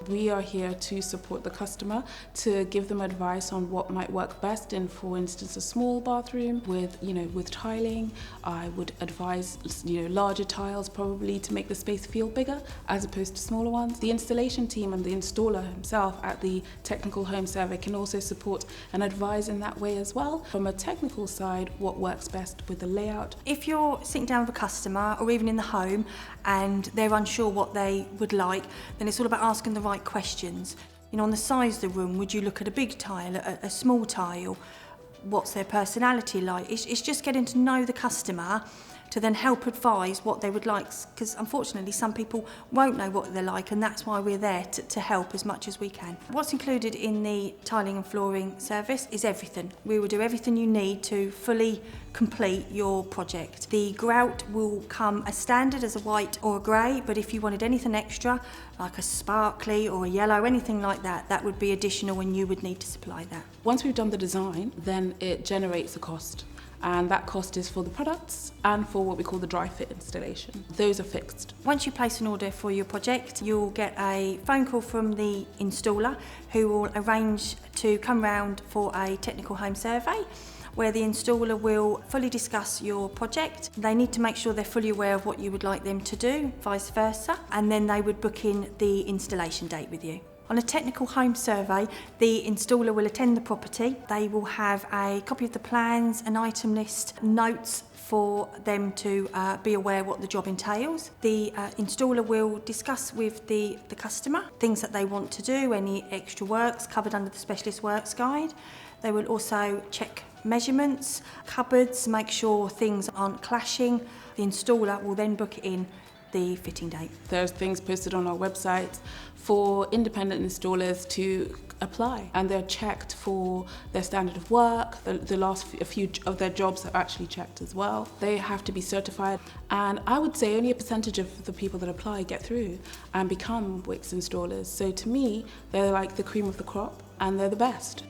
We are here to support the customer, to give them advice on what might work best in, for instance, a small bathroom with tiling. I would advise, larger tiles probably to make the space feel bigger as opposed to smaller ones. The installation team and the installer himself at the technical home survey can also support and advise in that way as well. From a technical side, what works best with the layout. If you're sitting down with a customer or even in the home and they're unsure what they would like, then it's all about asking the right questions. On the size of the room, would you look at a big tile, a small tile? What's their personality like? It's just getting to know the customer to then help advise what they would like, because unfortunately some people won't know what they're like, and that's why we're there to help as much as we can. What's included in the tiling and flooring service is everything. We will do everything you need to fully complete your project. The grout will come as standard as a white or a grey, but if you wanted anything extra, like a sparkly or a yellow, anything like that, that would be additional and you would need to supply that. Once we've done the design, then it generates a cost. And that cost is for the products and for what we call the dry fit installation. Those are fixed. Once you place an order for your project, you'll get a phone call from the installer who will arrange to come round for a technical home survey, where the installer will fully discuss your project. They need to make sure they're fully aware of what you would like them to do, vice versa, and then they would book in the installation date with you. On a technical home survey, the installer will attend the property. They will have a copy of the plans, an item list, notes for them to be aware what the job entails. The installer will discuss with the customer things that they want to do, any extra works covered under the Specialist Works Guide. They will also check measurements, cupboards, make sure things aren't clashing. The installer will then book in the fitting date. There's things posted on our website for independent installers to apply, and they're checked for their standard of work. The last few of their jobs are actually checked as well. They have to be certified, and I would say only a percentage of the people that apply get through and become Wickes installers. So to me, they're like the cream of the crop, and they're the best.